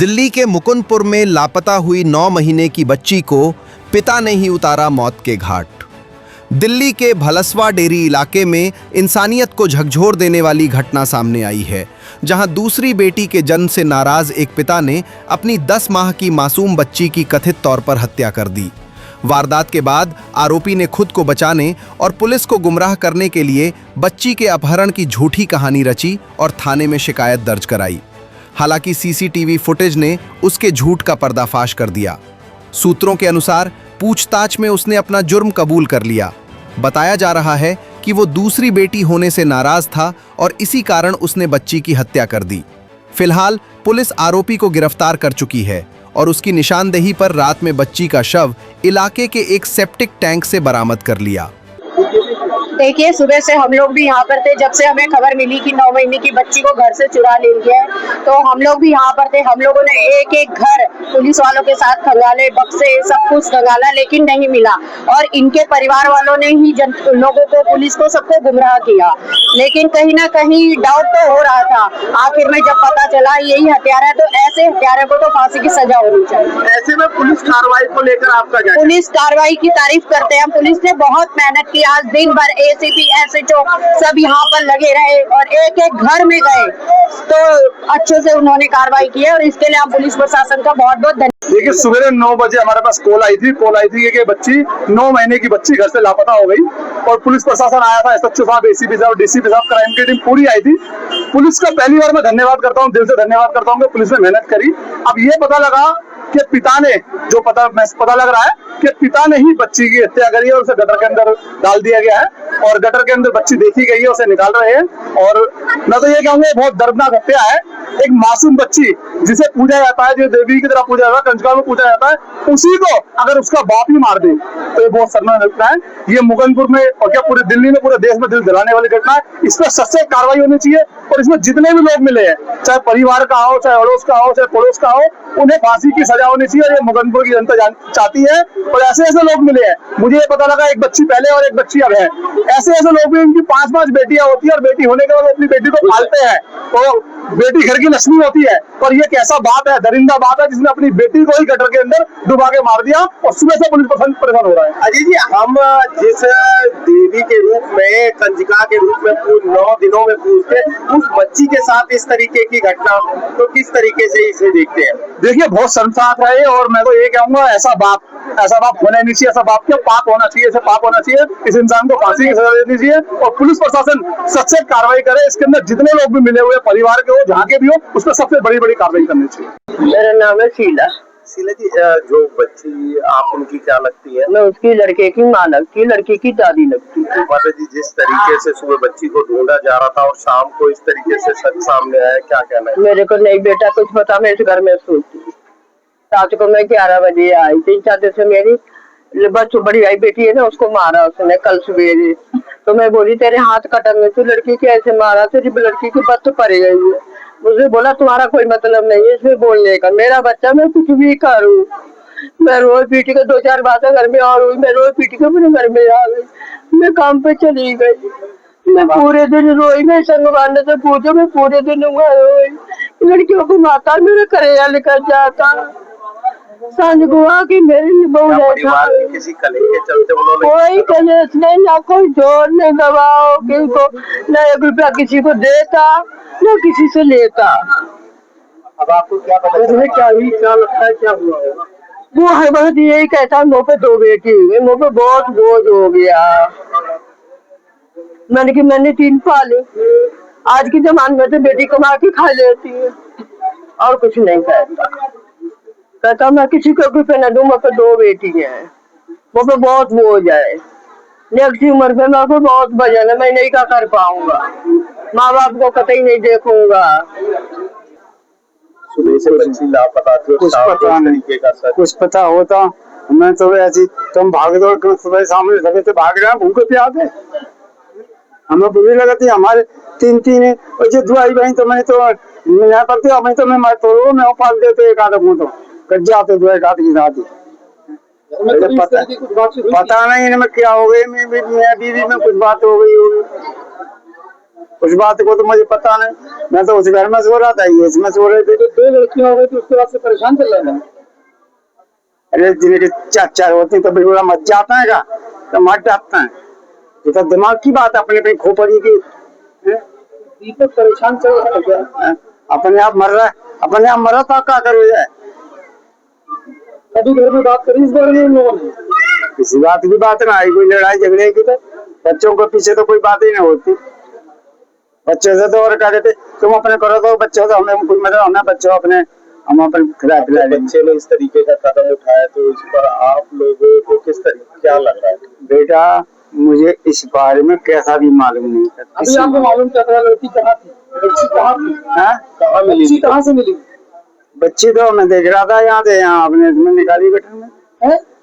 दिल्ली के मुकुंदपुर में लापता हुई 9 महीने की बच्ची को पिता ने ही उतारा मौत के घाट। दिल्ली के भलसवा डेरी इलाके में इंसानियत को झकझोर देने वाली घटना सामने आई है, जहां दूसरी बेटी के जन्म से नाराज एक पिता ने अपनी 10 माह की मासूम बच्ची की कथित तौर पर हत्या कर दी। वारदात के बाद आरोपी ने खुद को बचाने और पुलिस को गुमराह करने के लिए बच्ची के अपहरण की झूठी कहानी रची और थाने में शिकायत दर्ज कराई। हालांकि सीसीटीवी फुटेज ने उसके झूठ का पर्दाफाश कर दिया। सूत्रों के अनुसार पूछताछ में उसने अपना जुर्म कबूल कर लिया। बताया जा रहा है कि वो दूसरी बेटी होने से नाराज था और इसी कारण उसने बच्ची की हत्या कर दी। फिलहाल पुलिस आरोपी को गिरफ्तार कर चुकी है और उसकी निशानदेही पर रात में बच्ची का शव इलाके के एक सेप्टिक टैंक से बरामद कर लिया। देखिए, सुबह से हम लोग भी यहाँ पर थे। जब से हमें खबर मिली कि 9 महीने की बच्ची को घर से चुरा ले गया है, तो हम लोग भी यहाँ पर थे। हम लोगों ने एक एक घर पुलिस वालों के साथ खंगाले, बक्से सब कुछ खंगाला, लेकिन नहीं मिला। और इनके परिवार वालों ने ही लोगों को, पुलिस को, सबको गुमराह किया। लेकिन कहीं ना कहीं डाउट तो हो रहा था। आखिर में जब पता चला यही हत्यारा है, तो ऐसे हत्यारे को तो फांसी की सजा होनी चाहिए। ऐसे में पुलिस कार्रवाई को लेकर आपका क्या? पुलिस कार्रवाई की तारीफ करते हैं। पुलिस ने बहुत मेहनत की। आज दिन भर एसीपी, एसएचओ सब यहाँ पर लगे रहे और एक एक घर में गए, तो अच्छे से उन्होंने कार्रवाई की है और इसके लिए हम पुलिस प्रशासन का बहुत बहुत धन्यवाद। देखिए, सवेरे 9 बजे हमारे पास कॉल आई थी कि बच्ची 9 महीने की बच्ची घर से लापता हो गई और पुलिस प्रशासन आया था। एसएचओ साहब, एसीपी साहब, डीसीपी साहब, क्राइम की टीम पूरी आई थी। पुलिस का पहली बार मैं धन्यवाद करता हूँ, दिल से धन्यवाद करता हूँ कि पुलिस ने मेहनत करी। अब ये पता लगा कि पिता ने, जो पता लग रहा है कि पिता ने ही बच्ची की हत्या करी है और उसे गटर के अंदर डाल दिया गया है और गटर के अंदर बच्ची देखी गई है, उसे निकाल रहे हैं। और मैं तो ये कहूँगा बहुत दर्दनाक हत्या है। एक मासूम बच्ची जिसे पूजा जाता है, जो देवी की तरह पूजा जाता है, कंजका में पूजा जाता है, उसी को अगर उसका बाप ही मार दे तो ये बहुत शर्मनाक घटना है। ये मुकुंदपुर में और क्या पूरे दिल्ली में, पूरे देश में दिल जलाने वाली घटना है। इस पर सख्त कार्रवाई होनी चाहिए और इसमें जितने भी लोग मिले हैं, चाहे परिवार का हो, चाहे अड़ोस का हो, चाहे पड़ोस का हो, उन्हें फांसी की सजा होनी चाहिए। और ये मुकुंदपुर की जनता चाहती है और ऐसे ऐसे लोग मिले हैं। मुझे ये पता लगा एक बच्ची पहले और एक बच्ची अब है। ऐसे ऐसे लोग भी, इनकी 5-5 बेटियां होती है और बेटी होने के बाद अपनी बेटी को पालते हैं, तो बेटी घर की लक्ष्मी होती है। और ये कैसा बाप है, दरिंदा बाप है, जिसने अपनी बेटी को ही गटर के अंदर डुबा के मार दिया और सुबह से पुलिस प्रशासन परेशान हो रहा है। अजीत जी, हम जिस देवी के रूप में, कंजिका के रूप में 9 दिनों में पूजते, उस बच्ची के साथ इस तरीके की घटना, तो किस तरीके से इसे देखते हैं? देखिए, बहुत शर्मसार है और मैं तो ये कहूंगा ऐसा बाप होना नहीं चाहिए। ऐसा बाप क्या, पाप होना चाहिए, ऐसा पाप होना चाहिए। इस इंसान को फांसी की सजा देनी चाहिए और पुलिस प्रशासन सख्त कार्रवाई करे। इसके अंदर जितने लोग भी मिले हुए, परिवार के हो, जहाँ के भी हो, उस पर सबसे बड़ी कार्रवाई करनी चाहिए। मेरा नाम है शीला जी, जो बच्ची आप उनकी क्या लगती है? मैं उसकी लड़के की माँ लगती, लड़की की दादी लगती है। माता जी, जिस तरीके से सुबह बच्ची को ढूंढा जा रहा था और शाम को इस तरीके से सच सामने आया, क्या कहना है? मेरे को नहीं बेटा कुछ पता। मैं इस घर में सोती, रात को मैं 11 बजे आई थी। चाहते से मेरी बड़ी आई बेटी है ना, उसको मारा उसने कल सवेरे। तो मैं बोली तेरे हाथ कटन में, तू लड़की के ऐसे मारा, तेरी लड़की की बत्त पड़ गई है। मुझे बोला तुम्हारा कोई मतलब नहीं है इसमें बोलने का, मेरा बच्चा, मैं कुछ भी करूँ। मैं रोज पीटी के 2-4 बातें घर में और हुई, मैं रोज पीटी के अपने घर में आ गई। मैं काम पे चली गई, मैं पूरे दिन रोई। मैं संगवान से पूछो, मैं पूरे दिन रोई। लड़कियों को माता मेरे करेगा लेकर जाता। सांझ गुआ की मेरी परिवार किसी कले के चलते उन्होंने कोई कलेश नहीं, ना कोई जोर नहीं दबाओ किसी, न 1 रुपया किसी को देता, न किसी से लेता। अब आपको क्या पता चला? क्या लगता है, क्या हुआ होगा? वो है बस यही कहता, मुँह पे 2 बेटी हुई, मुँह पे बहुत बोझ हो गया। मैंने 3 पाले। आज की जमाने में तो बेटी कमा के खा लेती है और कुछ नहीं कहता मैं किसी को रुपये न दूं। मुझे 2 बेटी है, मुझे बहुत बोझ है। नेक्स्ट उम्र में मेरे को बहुत वजन है, मैं नहीं क्या कर पाऊंगा। माँ बाप को कतई नहीं देखूंगा। सुबह से बच्ची लापता थी, कुछ पता नहीं, कुछ पता होता मैं तो ऐसी तुम भाग दौड़ सुबह सामने लगे थे, भाग रहे हैं भूखे प्यासे। हमें बुरी लगती हमारे 3 और जो दुआई बहन तो मैं तो यहाँ करते मैं तो मैं तो मैं पाल देते एक आदमी तो कट जाते दुआई काट की जाती। पता नहीं इनमें क्या हो गई, मैं बीवी में कुछ बात हो गई होगी। उस बात को तो मुझे पता नहीं, मैं तो उस घर में सो रहा था, ये इसमें सो रहे थे। दो लड़कियां हो गई थी, उसके बाद से परेशान चल रहा था। अरे जिनके चार होती तो बिल्कुल मच जाता है का, तो मर जाता है। ये तो दिमाग की बात अपने अपनी खोपड़ी की। दीपक परेशान चल रहा है क्या? अपने आप मर रहा है, अपने आप मरा तो क्या करो जाए। अभी घर में बात करी इस बारे में उन लोगों ने? किसी बात की बात ना आई, कोई लड़ाई झगड़े की तो बच्चों के पीछे तो कोई बात ही नहीं होती। बच्चे से तो और कह देते तुम अपने करो, तो बच्चों तो हमें कोई मतलब हमें बच्चों अपने हम अपन खिला पिला देंगे। बच्चे ने इस तरीके का कदम उठाया तो इस पर आप लोगों को किस तरीके क्या लग रहा है? बेटा मुझे इस बारे में कैसा भी मालूम नहीं था। अभी आपको मालूम क्या था लड़की कहाँ थी, बच्ची कहाँ थी? हाँ? कहाँ मिली? बच्ची कहाँ से मिली? बच्ची तो मैं देख रहा था यहाँ से, यहाँ आपने इसमें निकाली गटर में,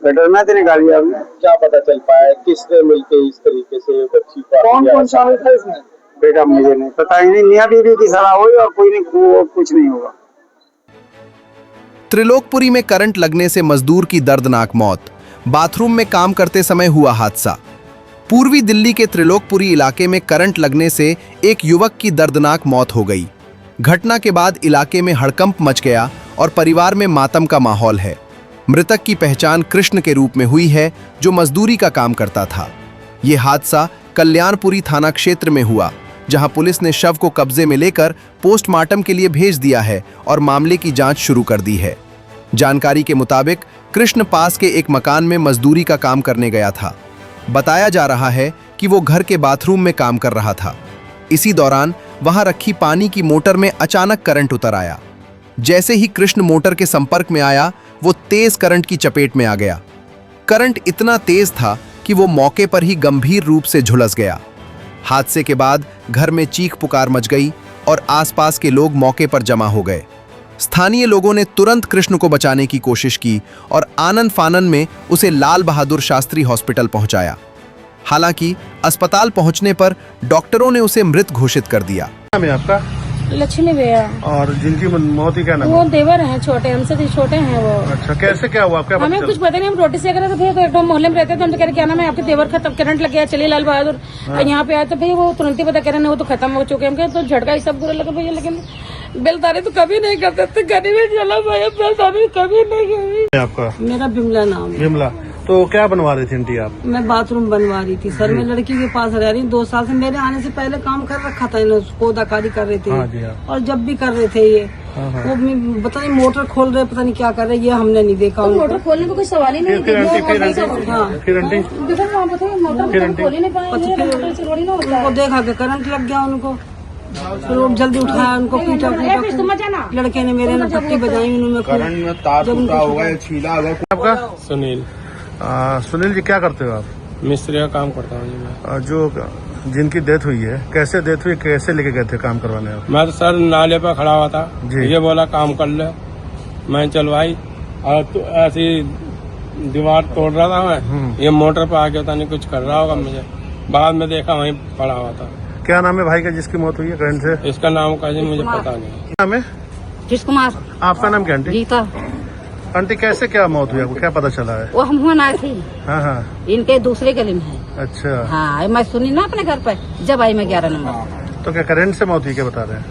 गटर में तो निकाली आपने। क्या पता चल पाया किसने मिलके इस तरीके से बच्ची को कौन कौन शामिल था इसमें? बेटा मुझे नहीं पता ही नहीं, मियाँ बीवी की सलाह हुई और कोई नहीं, कुछ नहीं होगा। त्रिलोकपुरी में करंट लगने से मजदूर की दर्दनाक मौत, बाथरूम में काम करते समय हुआ हादसा। पूर्वी दिल्ली के त्रिलोकपुरी इलाके में करंट लगने से एक युवक की दर्दनाक मौत हो गई। घटना के बाद इलाके में हड़कंप मच गया और परिवार में मातम का माहौल है। मृतक की पहचान कृष्ण के रूप में हुई है, जो मजदूरी का काम करता था। ये हादसा कल्याणपुरी थाना क्षेत्र में हुआ, जहां पुलिस ने शव को कब्जे में लेकर पोस्टमार्टम के लिए भेज दिया है और मामले की जांच शुरू कर दी है। जानकारी के मुताबिक कृष्ण पास के एक मकान में मजदूरी का काम करने गया था। बताया जा रहा है कि वो घर के बाथरूम में काम कर रहा था। इसी दौरान वहां रखी पानी की मोटर में अचानक करंट उतर आया। जैसे ही कृष्ण मोटर के संपर्क में आया, वो तेज करंट की चपेट में आ गया। करंट इतना तेज था कि वो मौके पर ही गंभीर रूप से झुलस गया। हादसे के बाद घर में चीख पुकार मच गई और आसपास के लोग मौके पर जमा हो गए। स्थानीय लोगों ने तुरंत कृष्ण को बचाने की कोशिश की और आनन फानन में उसे लाल बहादुर शास्त्री हॉस्पिटल पहुंचाया। हालांकि अस्पताल पहुंचने पर डॉक्टरों ने उसे मृत घोषित कर दिया। नाम है आपका? लक्ष्मी भैया। और जिनकी मौत ही क्या नाम वो है? देवर हैं, छोटे हमसे भी छोटे हैं वो। अच्छा, कैसे क्या हुआ? क्या हमें कुछ पता नहीं, हम रोटी सेक रहे थे भैया, तो एकदम मोहल्ले में रहते थे, हम तो कह रहे क्या नाम है आपके देवर का, तब करंट लग गया, चलिए लाल बहादुर। और यहाँ पे आए तो भैया वो तुरंत ही पता कह रहे हैं वो तो खत्म हो चुके हैं। तो झटका ही सब बुरा लगा भैया, लेकिन बेलदारी तो कभी नहीं करते थे, गरीबी चला भैया, बेलदारी कभी नहीं करी। आपका? मेरा बिमला नाम है। विमला। तो क्या बनवा रही थी आंटी आप? मैं बाथरूम बनवा रही थी सर, मैं लड़की के पास रह रही 2 साल से। मेरे आने से पहले काम कर रखा था, इन्होंने पौधाकारी कर रहे थे। हाँ जी, हाँ। और जब भी कर रहे थे ये वो पता नहीं मोटर खोल रहे, पता नहीं क्या कर रहे, ये हमने नहीं देखा। तो मोटर खोलने का कोई सवाल ही नहीं। फिर आंटी उनको देखा कि करंट लग गया उनको, फिर वो जल्दी उठाया, उनको पीटा लड़के ने, मेरे ने पट्टी बजाई, उन्होंने तार टूटा होगा, छीला होगा। आपका? सुनील। सुनील जी, क्या करते हो आप? मिस्त्री का काम करता हूँ जी मैं। जो जिनकी डेथ हुई है, कैसे डेथ हुई, कैसे लेके गए थे काम करवाने आप? मैं तो सर नाले पर खड़ा हुआ था जी। ये बोला काम कर ले, मैं चलवाई और तो ऐसी दीवार तोड़ रहा था मैं, ये मोटर पर आके पता नहीं कुछ कर रहा होगा, मुझे बाद में देखा वहीं पड़ा हुआ था। क्या नाम है भाई का जिसकी मौत हुई है करंट से? इसका नाम का जी मुझे पता नहीं। क्या नाम है जिस कुमार। आपका नाम क्या आंटी? गीता। आंटी कैसे क्या मौत हुई आपको, क्या पता चला है? वो हम हुआ आई थी, हाँ हाँ। इनके दूसरे गली में है। अच्छा, हाँ, मैं सुनी ना अपने घर पे, जब आई मैं 11 नंबर। तो क्या करंट से मौत हुई, क्या बता रहे हैं?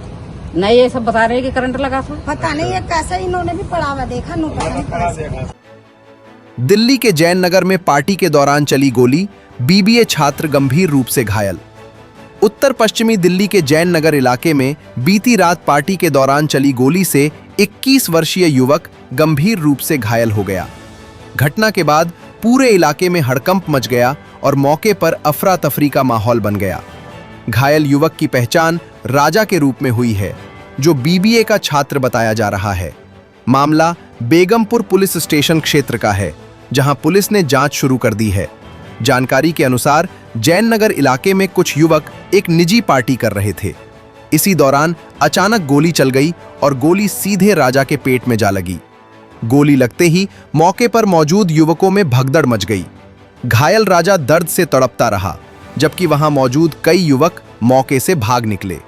नहीं, ये सब बता रहे हैं कि करंट लगा था। पता नहीं ये कैसे इन्होंने भी पढ़ा हुआ देखा, नो पता नहीं कैसे। दिल्ली के जैन नगर में पार्टी के दौरान चली गोली, बीबीए छात्र गंभीर रूप से घायल। उत्तर पश्चिमी दिल्ली के जैन नगर इलाके में बीती रात पार्टी के दौरान चली गोली से 21 वर्षीय युवक गंभीर रूप से घायल हो गया। घटना के बाद पूरे इलाके में हड़कंप मच गया और मौके पर अफरा तफरी का माहौल बन गया। घायल युवक की पहचान राजा के रूप में हुई है, जो बीबीए का छात्र बताया जा रहा है। मामला बेगमपुर पुलिस स्टेशन क्षेत्र का है, जहां पुलिस ने जांच शुरू कर दी है। जानकारी के अनुसार जैन नगर इलाके में कुछ युवक एक निजी पार्टी कर रहे थे। इसी दौरान अचानक गोली चल गई और गोली सीधे राजा के पेट में जा लगी। गोली लगते ही मौके पर मौजूद युवकों में भगदड़ मच गई। घायल राजा दर्द से तड़पता रहा, जबकि वहां मौजूद कई युवक मौके से भाग निकले।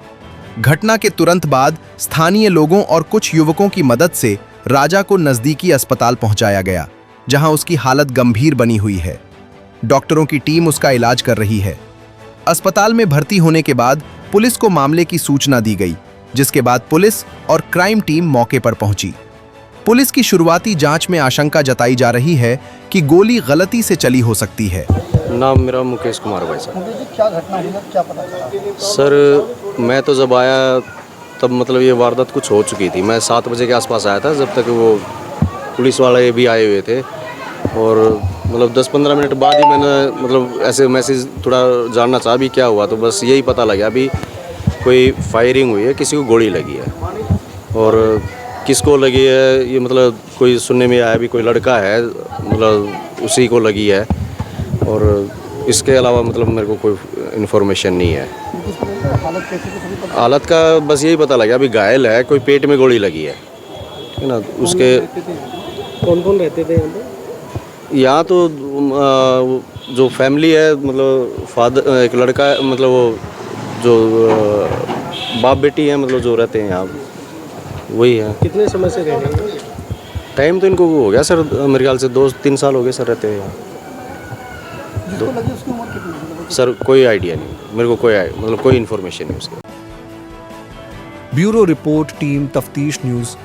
घटना के तुरंत बाद स्थानीय लोगों और कुछ युवकों की मदद से राजा को नजदीकी अस्पताल पहुंचाया गया, जहां उसकी हालत गंभीर बनी हुई है। डॉक्टरों की टीम उसका इलाज कर रही है। अस्पताल में भर्ती होने के बाद पुलिस को मामले की सूचना दी गई, जिसके बाद पुलिस और क्राइम टीम मौके पर पहुंची। पुलिस की शुरुआती जांच में आशंका जताई जा रही है कि गोली गलती से चली हो सकती है। नाम मेरा मुकेश कुमार भाई साहब। क्या घटना हुई, क्या पता चला? सर मैं तो जब आया तब मतलब ये वारदात कुछ हो चुकी थी। मैं 7 बजे के आसपास आया था, जब तक वो पुलिस वाले भी आए हुए थे। और मतलब 10-15 मिनट बाद ही मैंने मतलब ऐसे मैसेज थोड़ा जानना चाहा भी क्या हुआ, तो बस यही पता लगा अभी कोई फायरिंग हुई है, किसी को गोली लगी है। और किसको लगी है ये मतलब कोई सुनने में आया भी कोई लड़का है, मतलब उसी को लगी है। और इसके अलावा मतलब मेरे को कोई इन्फॉर्मेशन नहीं है। हालत का बस यही पता लगा अभी घायल है, कोई पेट में गोली लगी है ना। उसके कौन कौन रहते थे यहाँ पे? यहाँ तो जो फैमिली है मतलब फादर एक लड़का है, मतलब वो जो बाप बेटी है, मतलब जो रहते हैं यहाँ वही है। कितने समय से रह रहे हैं? टाइम तो इनको हो गया सर, मेरे ख्याल से 2-3 साल हो गए सर रहते हैं यहाँ। सर कोई आइडिया नहीं मेरे को, कोई इन्फॉर्मेशन नहीं उसकी। ब्यूरो रिपोर्ट, टीम तफ्तीश न्यूज़,